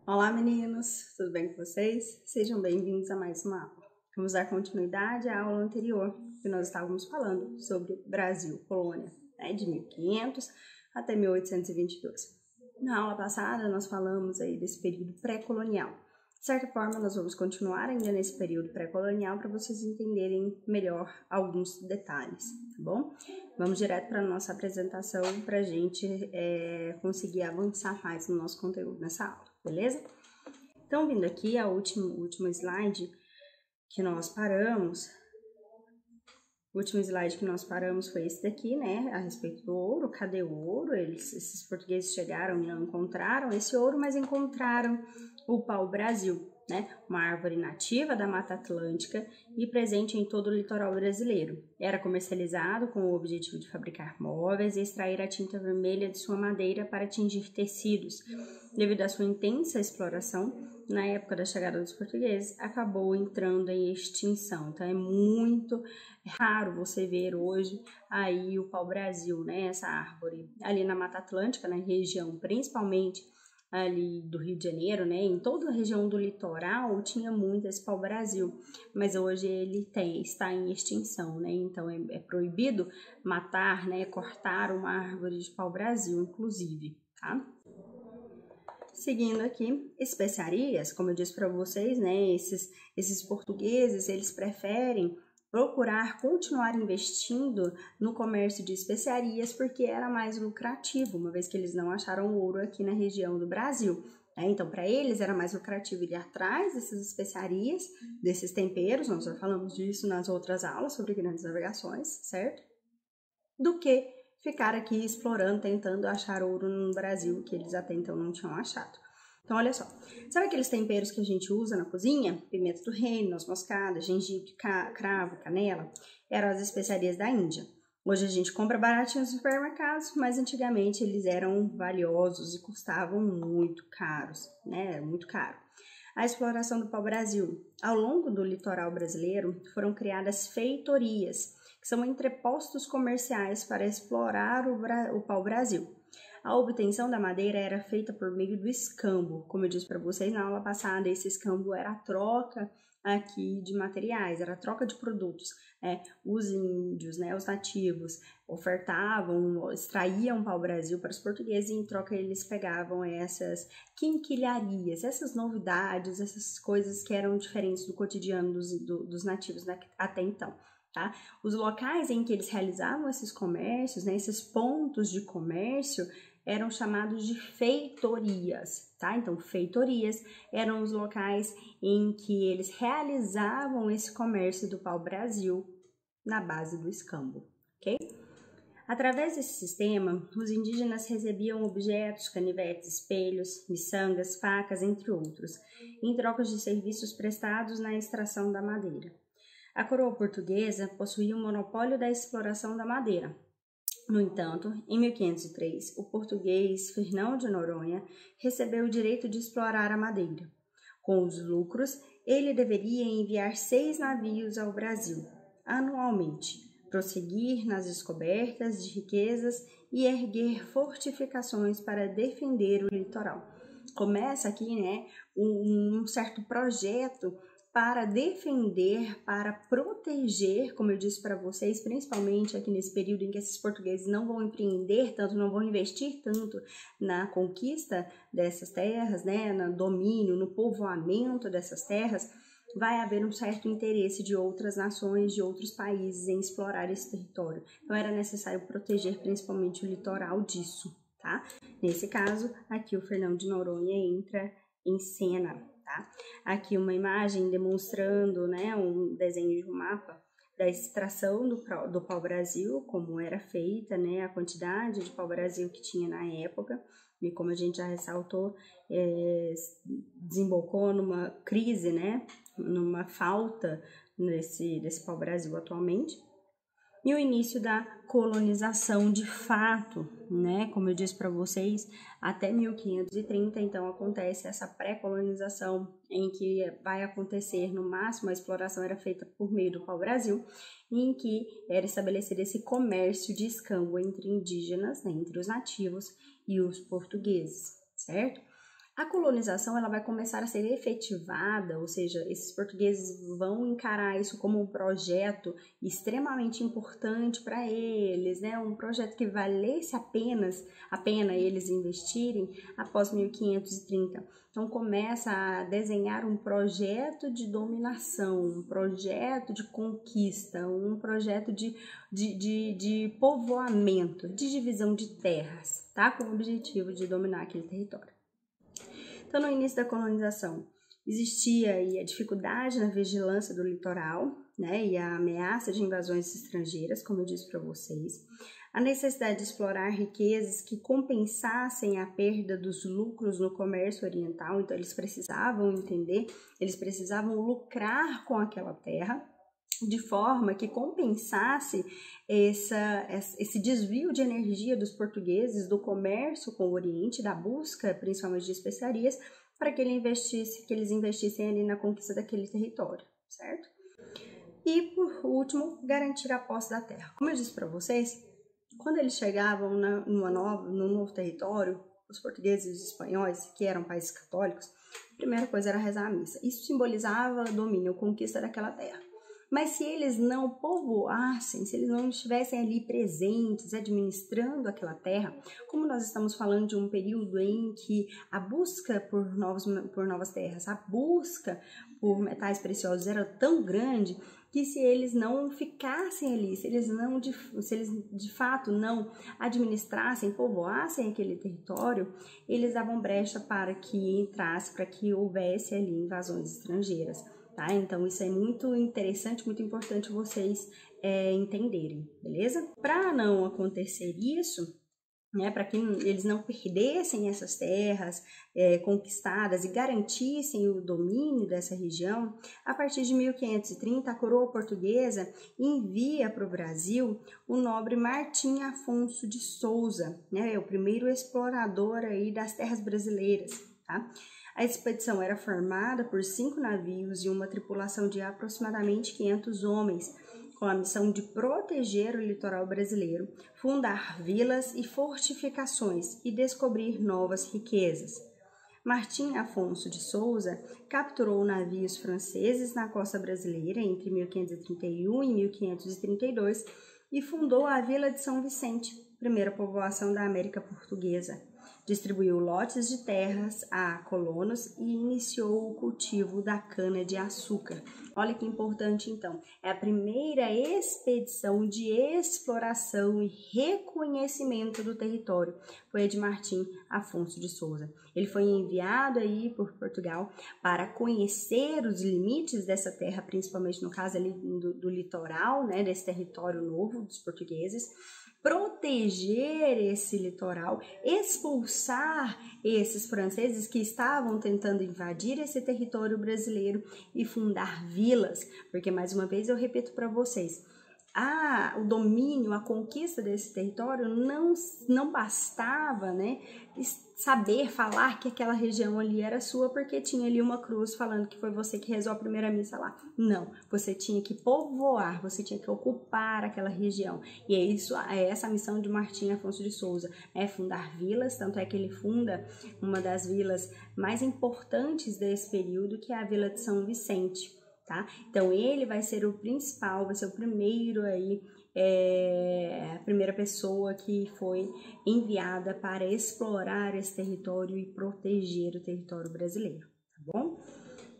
Olá meninos, tudo bem com vocês? Sejam bem-vindos a mais uma aula. Vamos dar continuidade à aula anterior, que nós estávamos falando sobre Brasil, colônia, né, de 1500 até 1822. Na aula passada nós falamos aí desse período pré-colonial. De certa forma, nós vamos continuar ainda nesse período pré-colonial para vocês entenderem melhor alguns detalhes, tá bom? Vamos direto para a nossa apresentação para a gente conseguir avançar mais no nosso conteúdo nessa aula, beleza? Então, vindo aqui ao último slide que nós paramos, o último slide que nós paramos foi esse daqui, né, a respeito do ouro. Cadê o ouro? Esses portugueses chegaram e não encontraram esse ouro, mas encontraram o pau-brasil, né, uma árvore nativa da Mata Atlântica e presente em todo o litoral brasileiro. Era comercializado com o objetivo de fabricar móveis e extrair a tinta vermelha de sua madeira para tingir tecidos. Devido à sua intensa exploração, na época da chegada dos portugueses, acabou entrando em extinção. Então, é muito raro você ver hoje aí o pau-brasil, né, essa árvore ali na Mata Atlântica, na região principalmente ali do Rio de Janeiro, né, em toda a região do litoral tinha muito esse pau-brasil, mas hoje ele está em extinção, né, então é proibido matar, né, cortar uma árvore de pau-brasil, inclusive, tá? Seguindo aqui, especiarias, como eu disse para vocês, né, esses portugueses, eles preferem procurar continuar investindo no comércio de especiarias porque era mais lucrativo, uma vez que eles não acharam ouro aqui na região do Brasil. Então, para eles era mais lucrativo ir atrás dessas especiarias, desses temperos, nós já falamos disso nas outras aulas sobre grandes navegações, certo? Do que ficar aqui explorando, tentando achar ouro no Brasil, que eles até então não tinham achado. Então, olha só, sabe aqueles temperos que a gente usa na cozinha? Pimenta do reino, noz moscada, gengibre, cravo, canela, eram as especiarias da Índia. Hoje a gente compra baratinho nos supermercados, mas antigamente eles eram valiosos e custavam muito caros, né? Muito caro. A exploração do pau-brasil. Ao longo do litoral brasileiro foram criadas feitorias, que são entrepostos comerciais para explorar o pau-brasil. A obtenção da madeira era feita por meio do escambo. Como eu disse para vocês na aula passada, esse escambo era a troca aqui de materiais, era a troca de produtos. Os índios, né, os nativos, ofertavam, extraíam pau-brasil para os portugueses e em troca eles pegavam essas quinquilharias, essas novidades, essas coisas que eram diferentes do cotidiano dos nativos até então. Tá? Os locais em que eles realizavam esses comércios, né, esses pontos de comércio, eram chamados de feitorias, tá? Então, feitorias eram os locais em que eles realizavam esse comércio do pau-brasil na base do escambo, ok? Através desse sistema, os indígenas recebiam objetos, canivetes, espelhos, miçangas, facas, entre outros, em troca de serviços prestados na extração da madeira. A coroa portuguesa possuía o monopólio da exploração da madeira. No entanto, em 1503, o português Fernão de Noronha recebeu o direito de explorar a madeira. Com os lucros, ele deveria enviar 6 navios ao Brasil, anualmente, prosseguir nas descobertas de riquezas e erguer fortificações para defender o litoral. Começa aqui, né, um certo projeto para defender, para proteger, como eu disse para vocês, principalmente aqui nesse período em que esses portugueses não vão empreender tanto, não vão investir tanto na conquista dessas terras, né, no domínio, no povoamento dessas terras, vai haver um certo interesse de outras nações, de outros países em explorar esse território. Então era necessário proteger principalmente o litoral disso, tá? Nesse caso, aqui o Fernão de Noronha entra em cena. Tá? Aqui uma imagem demonstrando, né, um desenho de um mapa da extração do pau-brasil, como era feita, né, a quantidade de pau-brasil que tinha na época, e como a gente já ressaltou, desembocou numa crise, né, numa falta desse pau-brasil atualmente. e o início da colonização de fato, né? Como eu disse para vocês, até 1530, então acontece essa pré-colonização em que vai acontecer no máximo a exploração era feita por meio do pau-brasil, em que era estabelecido esse comércio de escambo entre indígenas, né, entre os nativos e os portugueses, certo? A colonização ela vai começar a ser efetivada, ou seja, esses portugueses vão encarar isso como um projeto extremamente importante para eles, né? Um projeto que valesse a pena eles investirem após 1530. Então começa a desenhar um projeto de dominação, um projeto de conquista, um projeto de povoamento, de divisão de terras, tá? Com o objetivo de dominar aquele território. Então, no início da colonização, existia aí a dificuldade na vigilância do litoral, né, e a ameaça de invasões estrangeiras, como eu disse para vocês, a necessidade de explorar riquezas que compensassem a perda dos lucros no comércio oriental, então eles precisavam entender, eles precisavam lucrar com aquela terra, de forma que compensasse esse desvio de energia dos portugueses do comércio com o Oriente, da busca principalmente de especiarias, para que eles investissem ali na conquista daquele território, certo? E, por último, garantir a posse da terra. Como eu disse para vocês, quando eles chegavam no novo território, os portugueses e os espanhóis, que eram países católicos, a primeira coisa era rezar a missa. Isso simbolizava domínio, conquista daquela terra. Mas se eles não povoassem, se eles não estivessem ali presentes, administrando aquela terra, como nós estamos falando de um período em que a busca por novas terras, a busca por metais preciosos era tão grande que se eles não ficassem ali, se eles de fato não administrassem, povoassem aquele território, eles davam brecha para que entrasse, para que houvesse ali invasões estrangeiras. Tá? Então, isso é muito interessante, muito importante vocês entenderem, beleza? Para não acontecer isso, né, para que eles não perdessem essas terras conquistadas e garantissem o domínio dessa região, a partir de 1530, a coroa portuguesa envia para o Brasil o nobre Martim Afonso de Souza, né, o primeiro explorador aí das terras brasileiras, tá? A expedição era formada por 5 navios e uma tripulação de aproximadamente 500 homens, com a missão de proteger o litoral brasileiro, fundar vilas e fortificações e descobrir novas riquezas. Martim Afonso de Souza capturou navios franceses na costa brasileira entre 1531 e 1532 e fundou a Vila de São Vicente, primeira povoação da América Portuguesa. Distribuiu lotes de terras a colonos e iniciou o cultivo da cana-de-açúcar. Olha que importante, então. É a primeira expedição de exploração e reconhecimento do território. Foi a de Martim Afonso de Souza. Ele foi enviado aí por Portugal para conhecer os limites dessa terra, principalmente no caso ali do litoral, né, desse território novo dos portugueses, proteger esse litoral, expulsar esses franceses que estavam tentando invadir esse território brasileiro e fundar vilas, porque mais uma vez eu repito para vocês, o domínio, a conquista desse território não bastava, né, saber falar que aquela região ali era sua porque tinha ali uma cruz falando que foi você que rezou a primeira missa lá. Não, você tinha que povoar, você tinha que ocupar aquela região. E é essa a missão de Martim Afonso de Souza, é fundar vilas, tanto é que ele funda uma das vilas mais importantes desse período, que é a Vila de São Vicente. Tá? Então, ele vai ser o principal, vai ser o primeiro aí, a primeira pessoa que foi enviada para explorar esse território e proteger o território brasileiro, tá bom?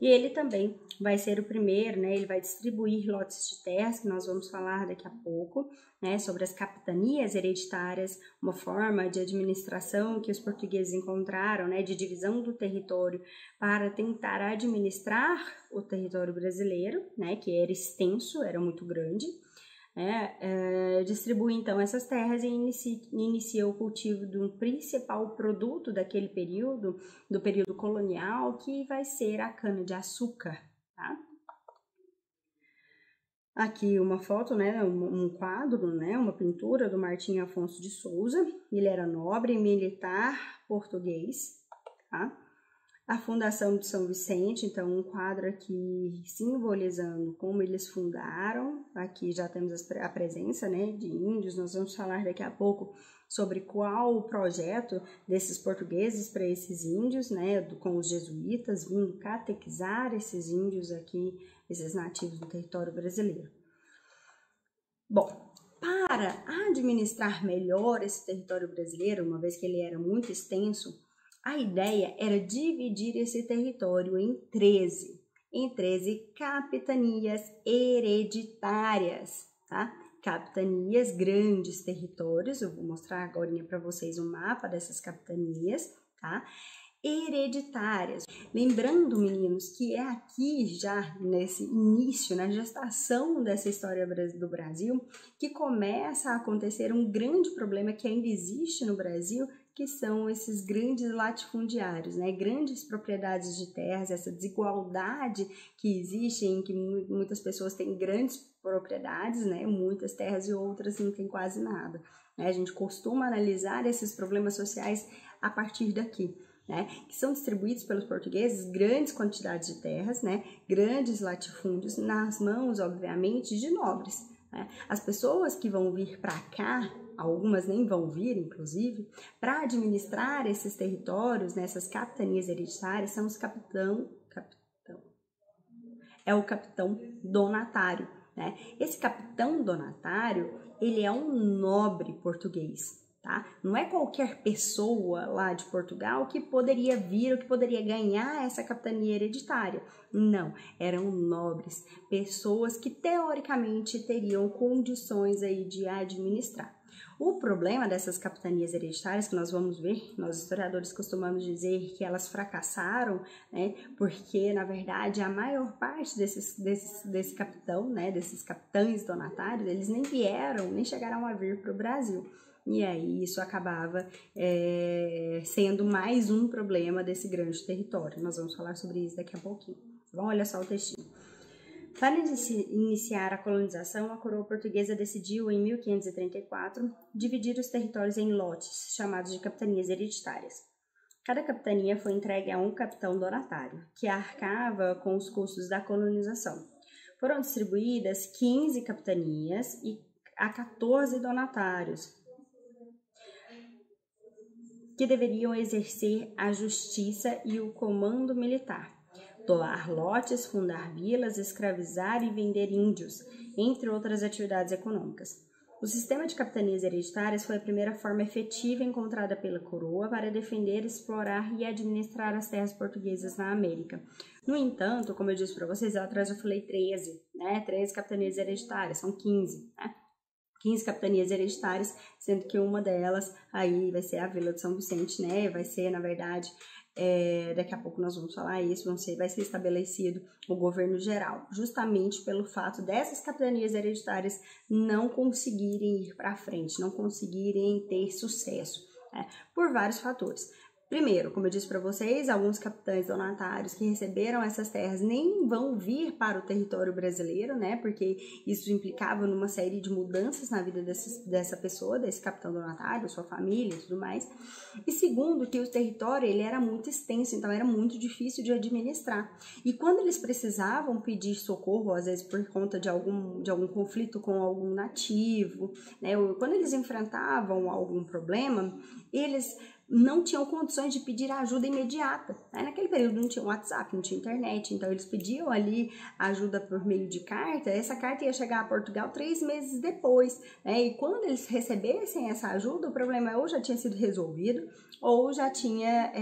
E ele também vai ser o primeiro, né? Ele vai distribuir lotes de terras, que nós vamos falar daqui a pouco, né? Sobre as capitanias hereditárias, uma forma de administração que os portugueses encontraram, né? De divisão do território para tentar administrar o território brasileiro, né? Que era extenso, era muito grande. Distribui então essas terras e inicia o cultivo do principal produto daquele período, do período colonial, que vai ser a cana-de-açúcar, tá? aqui uma foto, né, um quadro, né, uma pintura do Martim Afonso de Souza. Ele era nobre militar português, tá? A fundação de São Vicente, então um quadro aqui simbolizando como eles fundaram. Aqui já temos a presença, né, de índios. Nós vamos falar daqui a pouco sobre qual o projeto desses portugueses para esses índios, né, com os jesuítas vindo catequizar esses índios aqui, esses nativos do território brasileiro. Bom, para administrar melhor esse território brasileiro, uma vez que ele era muito extenso, a ideia era dividir esse território em 13 capitanias hereditárias, tá? Capitanias, grandes territórios. Eu vou mostrar agora para vocês um mapa dessas capitanias, tá? Hereditárias. Lembrando, meninos, que é aqui já nesse início, na gestação dessa história do Brasil, que começa a acontecer um grande problema que ainda existe no Brasil, que são esses grandes latifundiários, né? Grandes propriedades de terras, essa desigualdade que existe em que muitas pessoas têm grandes propriedades, né? Muitas terras e outras não têm quase nada, né? A gente costuma analisar esses problemas sociais a partir daqui, né? Que são distribuídos pelos portugueses grandes quantidades de terras, né? Grandes latifúndios nas mãos, obviamente, de nobres, né? As pessoas que vão vir para cá, algumas nem vão vir, inclusive, para administrar esses territórios, nessas capitanias hereditárias, são os é o capitão donatário, né? Esse capitão donatário, ele é um nobre português, tá? Não é qualquer pessoa lá de Portugal que poderia vir ou que poderia ganhar essa capitania hereditária. Não, eram nobres, pessoas que teoricamente teriam condições aí de administrar. O problema dessas capitanias hereditárias, que nós vamos ver, nós historiadores costumamos dizer que elas fracassaram, né? Porque, na verdade, a maior parte desse capitão, né? Desses capitães donatários, eles nem vieram, nem chegaram a vir para o Brasil. E aí isso acabava sendo mais um problema desse grande território. Nós vamos falar sobre isso daqui a pouquinho. Bom, olha só o textinho. Para iniciar a colonização, a coroa portuguesa decidiu, em 1534, dividir os territórios em lotes, chamados de capitanias hereditárias. Cada capitania foi entregue a um capitão donatário, que arcava com os custos da colonização. Foram distribuídas 15 capitanias a 14 donatários, que deveriam exercer a justiça e o comando militar, doar lotes, fundar vilas, escravizar e vender índios, entre outras atividades econômicas. O sistema de capitanias hereditárias foi a primeira forma efetiva encontrada pela coroa para defender, explorar e administrar as terras portuguesas na América. No entanto, como eu disse para vocês, lá atrás eu falei 13, né? 13 capitanias hereditárias, são 15, né? 15 capitanias hereditárias, sendo que uma delas aí vai ser a Vila de São Vicente, né? Vai ser, na verdade, daqui a pouco nós vamos falar isso, vai ser estabelecido o governo geral, justamente pelo fato dessas capitanias hereditárias não conseguirem ir para frente, não conseguirem ter sucesso, né? Por vários fatores. Primeiro, como eu disse para vocês, alguns capitães donatários que receberam essas terras nem vão vir para o território brasileiro, né? Porque isso implicava numa série de mudanças na vida dessa pessoa, desse capitão donatário, sua família e tudo mais. E segundo, que o território ele era muito extenso, então era muito difícil de administrar. E quando eles precisavam pedir socorro, às vezes por conta de algum conflito com algum nativo, né? Ou quando eles enfrentavam algum problema, eles não tinham condições de pedir ajuda imediata, né? Naquele período não tinha WhatsApp, não tinha internet, então eles pediam ali ajuda por meio de carta. Essa carta ia chegar a Portugal 3 meses depois, né? E quando eles recebessem essa ajuda, o problema ou já tinha sido resolvido ou já tinha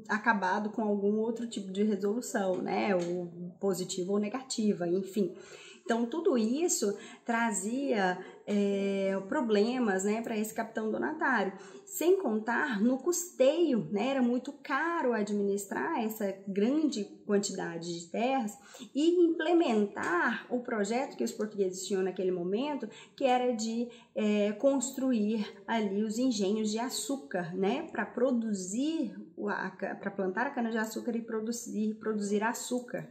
acabado com algum outro tipo de resolução, né? Ou positiva ou negativa, enfim. Então, tudo isso trazia problemas, né, para esse capitão donatário. Sem contar no custeio, né, era muito caro administrar essa grande quantidade de terras e implementar o projeto que os portugueses tinham naquele momento, que era de construir ali os engenhos de açúcar, né, para produzir, para plantar a cana-de-açúcar e produzir açúcar.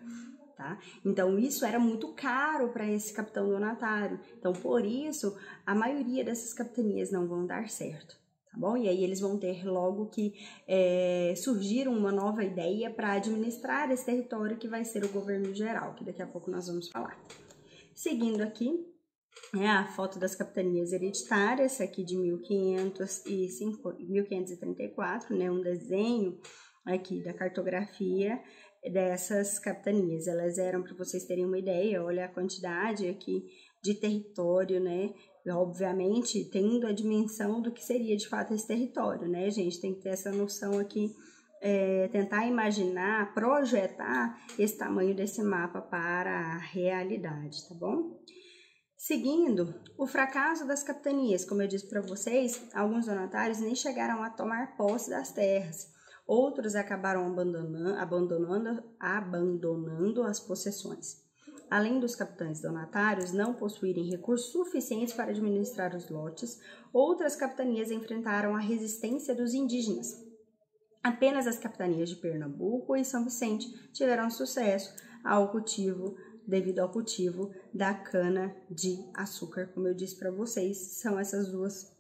tá? Então, isso era muito caro para esse capitão donatário. Então, por isso, a maioria dessas capitanias não vão dar certo, tá bom? E aí eles vão ter logo que surgir uma nova ideia para administrar esse território que vai ser o governo geral, que daqui a pouco nós vamos falar. Seguindo aqui, a foto das capitanias hereditárias, essa aqui de 1534, né? Um desenho aqui da cartografia dessas capitanias. Elas eram, para vocês terem uma ideia, olha a quantidade aqui de território, né? Obviamente, tendo a dimensão do que seria de fato esse território, né, gente? Tem que ter essa noção aqui, tentar imaginar, projetar esse tamanho desse mapa para a realidade, tá bom? Seguindo, o fracasso das capitanias, como eu disse para vocês, alguns donatários nem chegaram a tomar posse das terras. Outros acabaram abandonando as possessões. Além dos capitães donatários não possuírem recursos suficientes para administrar os lotes, outras capitanias enfrentaram a resistência dos indígenas. Apenas as capitanias de Pernambuco e São Vicente tiveram sucesso devido ao cultivo da cana-de-açúcar. Como eu disse para vocês, são essas duas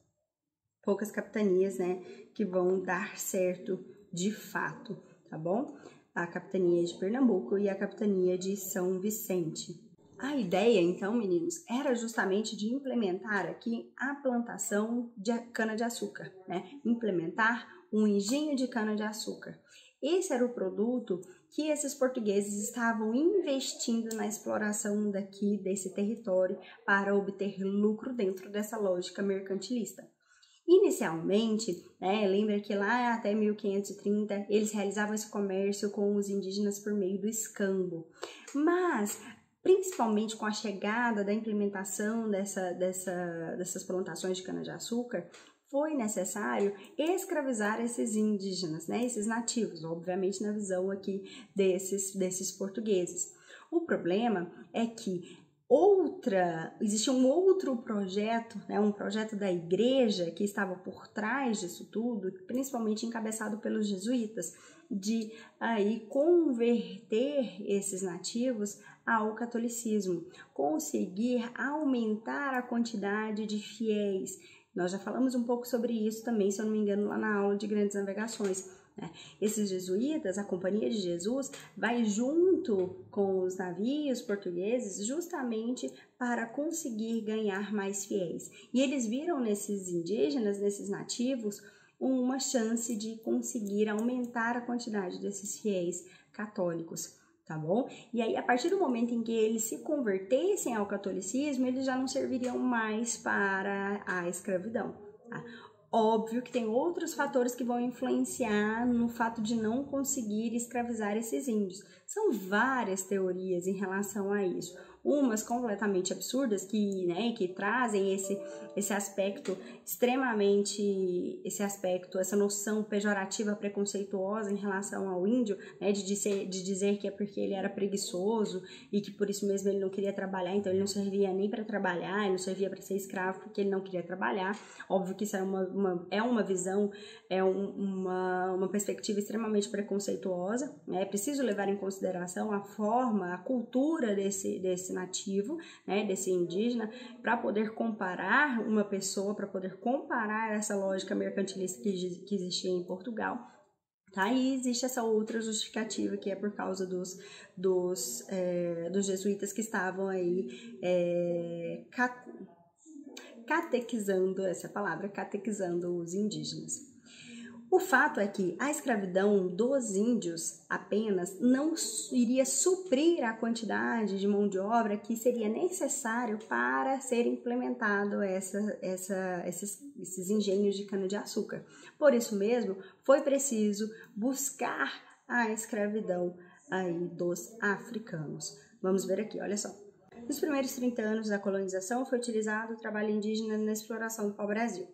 poucas capitanias, né, que vão dar certo de fato, tá bom? A capitania de Pernambuco e a capitania de São Vicente. A ideia, então, meninos, era justamente de implementar aqui a plantação de cana-de-açúcar, né? Implementar um engenho de cana-de-açúcar. Esse era o produto que esses portugueses estavam investindo na exploração desse território para obter lucro dentro dessa lógica mercantilista. Inicialmente, lembra que lá até 1530 eles realizavam esse comércio com os indígenas por meio do escambo, mas principalmente com a chegada da implementação dessas plantações de cana-de-açúcar, foi necessário escravizar esses indígenas, né, esses nativos, obviamente na visão aqui desses portugueses. O problema é que existia um outro projeto, né, um projeto da igreja que estava por trás disso tudo, principalmente encabeçado pelos jesuítas, de aí converter esses nativos ao catolicismo, conseguir aumentar a quantidade de fiéis. Nós já falamos um pouco sobre isso também, se eu não me engano, lá na aula de Grandes Navegações. Esses jesuítas, a Companhia de Jesus, vai junto com os navios portugueses justamente para conseguir ganhar mais fiéis. E eles viram nesses indígenas, nesses nativos, uma chance de conseguir aumentar a quantidade desses fiéis católicos, tá bom? E aí, a partir do momento em que eles se convertessem ao catolicismo, eles já não serviriam mais para a escravidão, tá? Óbvio que tem outros fatores que vão influenciar no fato de não conseguir escravizar esses índios. São várias teorias em relação a isso. Umas completamente absurdas que trazem esse aspecto extremamente, essa noção pejorativa, preconceituosa em relação ao índio, né, de dizer que é porque ele era preguiçoso e que por isso mesmo ele não queria trabalhar, então ele não servia nem para trabalhar, ele não servia para ser escravo porque ele não queria trabalhar. Óbvio que isso é uma visão, uma perspectiva extremamente preconceituosa, né? É preciso levar em consideração a forma, a cultura desse nativo, né, desse indígena, para poder comparar uma pessoa, para poder comparar essa lógica mercantilista que existia em Portugal. Tá? E existe essa outra justificativa que é por causa dos jesuítas que estavam aí catequizando os indígenas. O fato é que a escravidão dos índios apenas não iria suprir a quantidade de mão de obra que seria necessário para ser implementado esses engenhos de cana-de-açúcar. Por isso mesmo, foi preciso buscar a escravidão aí dos africanos. Vamos ver aqui, olha só. Nos primeiros 30 anos da colonização, foi utilizado o trabalho indígena na exploração do pau-brasil.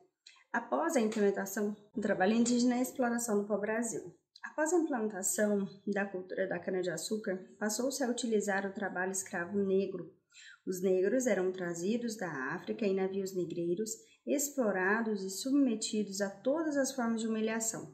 Após a implementação do trabalho indígena e exploração do pau-brasil. Após a implantação da cultura da cana-de-açúcar, passou-se a utilizar o trabalho escravo negro. Os negros eram trazidos da África em navios negreiros, explorados e submetidos a todas as formas de humilhação.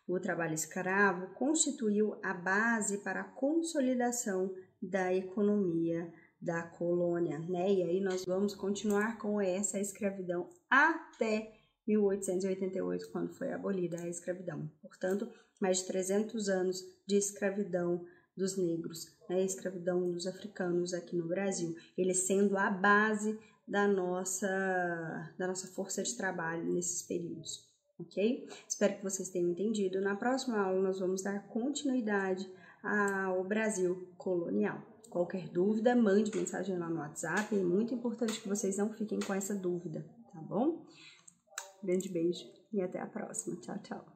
O trabalho escravo constituiu a base para a consolidação da economia da colônia, né? E aí nós vamos continuar com essa escravidão até 1888, quando foi abolida a escravidão. Portanto, mais de 300 anos de escravidão dos negros, né? Escravidão dos africanos aqui no Brasil, ele sendo a base da nossa força de trabalho nesses períodos, ok? Espero que vocês tenham entendido. Na próxima aula nós vamos dar continuidade ao Brasil colonial. Qualquer dúvida, mande mensagem lá no WhatsApp. É muito importante que vocês não fiquem com essa dúvida, tá bom? Grande beijo e até a próxima. Tchau, tchau.